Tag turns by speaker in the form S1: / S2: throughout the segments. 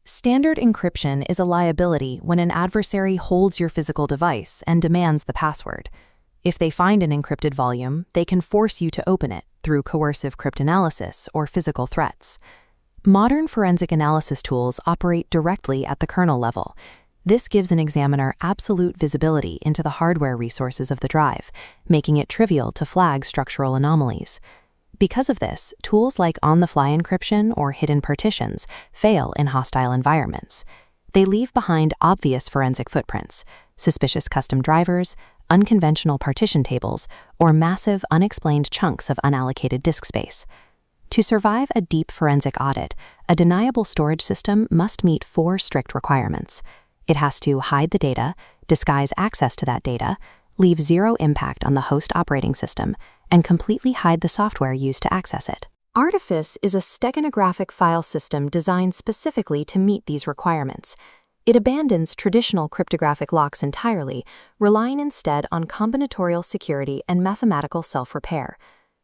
S1: Standard encryption is a liability when an adversary holds your physical device and demands the password. If they find an encrypted volume, they can force you to open it through coercive cryptanalysis or physical threats. Modern forensic analysis tools operate directly at the kernel level. This gives an examiner absolute visibility into the hardware resources of the drive, making it trivial to flag structural anomalies. Because of this, tools like on-the-fly encryption or hidden partitions fail in hostile environments. They leave behind obvious forensic footprints, suspicious custom drivers, unconventional partition tables, or massive unexplained chunks of unallocated disk space. To survive a deep forensic audit, a deniable storage system must meet 4 strict requirements. It has to hide the data, disguise access to that data, leave zero impact on the host operating system, and completely hide the software used to access it. Artifice is a steganographic file system designed specifically to meet these requirements. It abandons traditional cryptographic locks entirely, relying instead on combinatorial security and mathematical self-repair.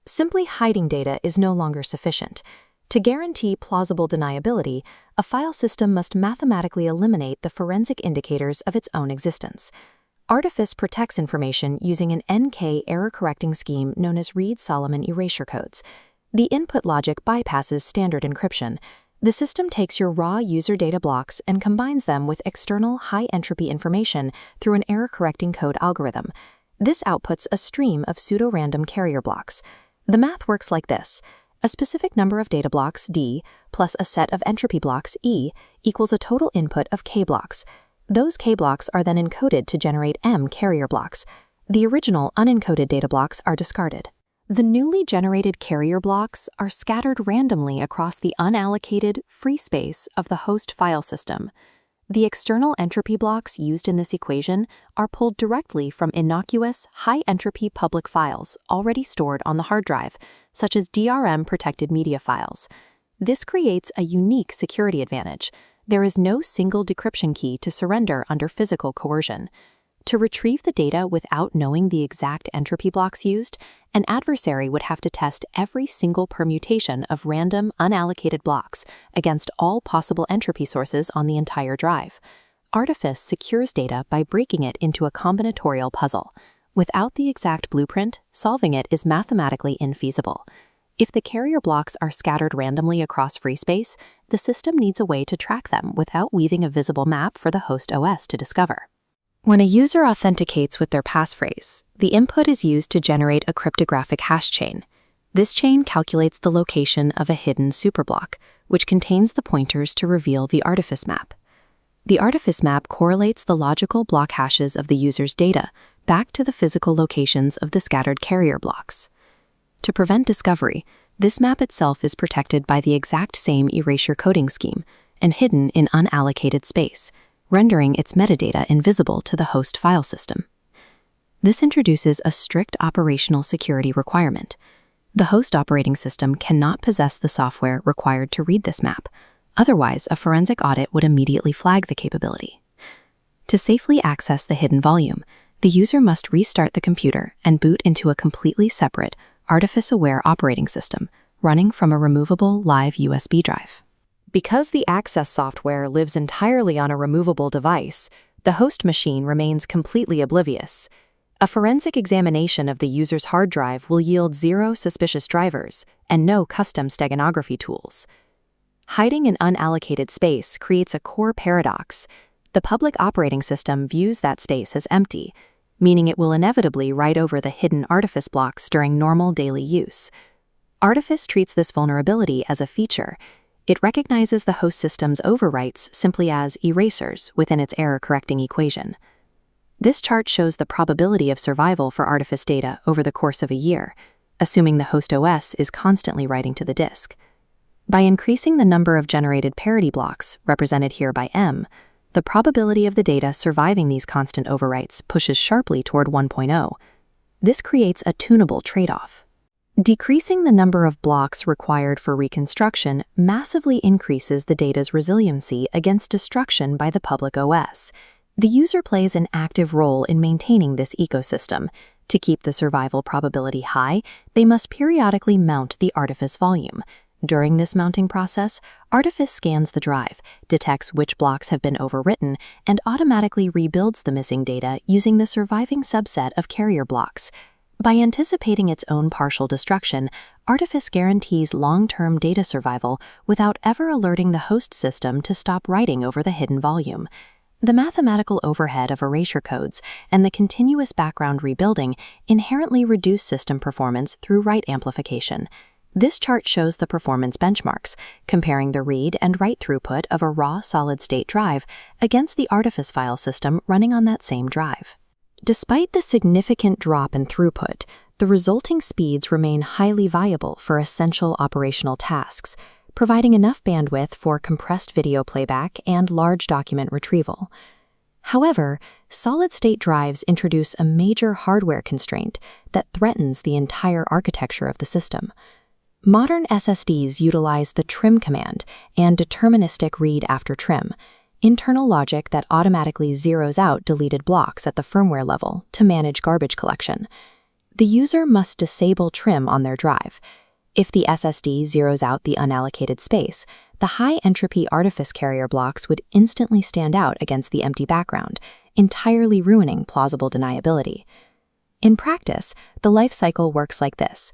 S1: Simply hiding data is no longer sufficient. To guarantee plausible deniability, a file system must mathematically eliminate the forensic indicators of its own existence. Artifice protects information using an NK error-correcting scheme known as Reed-Solomon erasure codes. The input logic bypasses standard encryption. The system takes your raw user data blocks and combines them with external high-entropy information through an error-correcting code algorithm. This outputs a stream of pseudo-random carrier blocks. The math works like this. A specific number of data blocks, D, plus a set of entropy blocks, E, equals a total input of K blocks. Those K blocks are then encoded to generate M carrier blocks. The original unencoded data blocks are discarded. The newly generated carrier blocks are scattered randomly across the unallocated free space of the host file system. The external entropy blocks used in this equation are pulled directly from innocuous, high-entropy public files already stored on the hard drive, such as DRM-protected media files. This creates a unique security advantage. There is no single decryption key to surrender under physical coercion. To retrieve the data without knowing the exact entropy blocks used, an adversary would have to test every single permutation of random, unallocated blocks against all possible entropy sources on the entire drive. Artifice secures data by breaking it into a combinatorial puzzle. Without the exact blueprint, solving it is mathematically infeasible. If the carrier blocks are scattered randomly across free space, the system needs a way to track them without weaving a visible map for the host OS to discover. When a user authenticates with their passphrase, the input is used to generate a cryptographic hash chain. This chain calculates the location of a hidden superblock, which contains the pointers to reveal the artifice map. The artifice map correlates the logical block hashes of the user's data back to the physical locations of the scattered carrier blocks. To prevent discovery, this map itself is protected by the exact same erasure coding scheme and hidden in unallocated space, rendering its metadata invisible to the host file system. This introduces a strict operational security requirement. The host operating system cannot possess the software required to read this map. Otherwise, a forensic audit would immediately flag the capability. To safely access the hidden volume, the user must restart the computer and boot into a completely separate, Artifice-aware operating system running from a removable live USB drive. Because the access software lives entirely on a removable device, the host machine remains completely oblivious. A forensic examination of the user's hard drive will yield 0 suspicious drivers and no custom steganography tools. Hiding in unallocated space creates a core paradox. The public operating system views that space as empty, meaning it will inevitably write over the hidden artifice blocks during normal daily use. Artifice treats this vulnerability as a feature. It recognizes the host system's overwrites simply as erasers within its error-correcting equation. This chart shows the probability of survival for artifice data over the course of a year, assuming the host OS is constantly writing to the disk. By increasing the number of generated parity blocks, represented here by M, the probability of the data surviving these constant overwrites pushes sharply toward 1.0. This creates a tunable trade-off. Decreasing the number of blocks required for reconstruction massively increases the data's resiliency against destruction by the public OS. The user plays an active role in maintaining this ecosystem. To keep the survival probability high, they must periodically mount the artifice volume. During this mounting process, Artifice scans the drive, detects which blocks have been overwritten, and automatically rebuilds the missing data using the surviving subset of carrier blocks. By anticipating its own partial destruction, Artifice guarantees long-term data survival without ever alerting the host system to stop writing over the hidden volume. The mathematical overhead of erasure codes and the continuous background rebuilding inherently reduce system performance through write amplification. This chart shows the performance benchmarks, comparing the read and write throughput of a raw solid-state drive against the Artifice file system running on that same drive. Despite the significant drop in throughput, the resulting speeds remain highly viable for essential operational tasks, providing enough bandwidth for compressed video playback and large document retrieval. However, solid-state drives introduce a major hardware constraint that threatens the entire architecture of the system. Modern SSDs utilize the trim command and deterministic read after trim, internal logic that automatically zeroes out deleted blocks at the firmware level to manage garbage collection. The user must disable trim on their drive. If the SSD zeroes out the unallocated space, the high-entropy Artifice carrier blocks would instantly stand out against the empty background, entirely ruining plausible deniability. In practice, the life cycle works like this.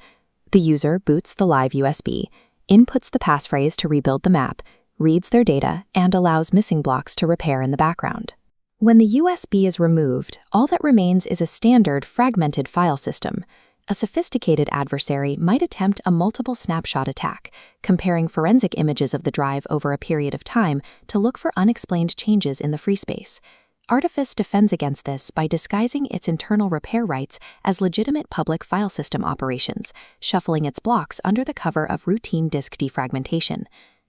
S1: The user boots the live USB, inputs the passphrase to rebuild the map, reads their data, and allows missing blocks to repair in the background. When the USB is removed, all that remains is a standard fragmented file system. A sophisticated adversary might attempt a multiple snapshot attack, comparing forensic images of the drive over a period of time to look for unexplained changes in the free space. Artifice defends against this by disguising its internal repair rights as legitimate public file system operations, shuffling its blocks under the cover of routine disk defragmentation.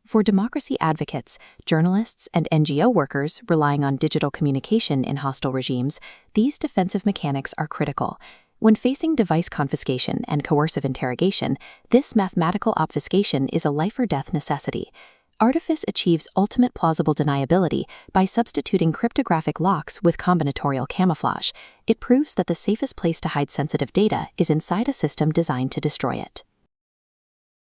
S1: For democracy advocates, journalists, and NGO workers relying on digital communication in hostile regimes, these defensive mechanics are critical. When facing device confiscation and coercive interrogation, this mathematical obfuscation is a life-or-death necessity. Artifice achieves ultimate plausible deniability by substituting cryptographic locks with combinatorial camouflage. It proves that the safest place to hide sensitive data is inside a system designed to destroy it.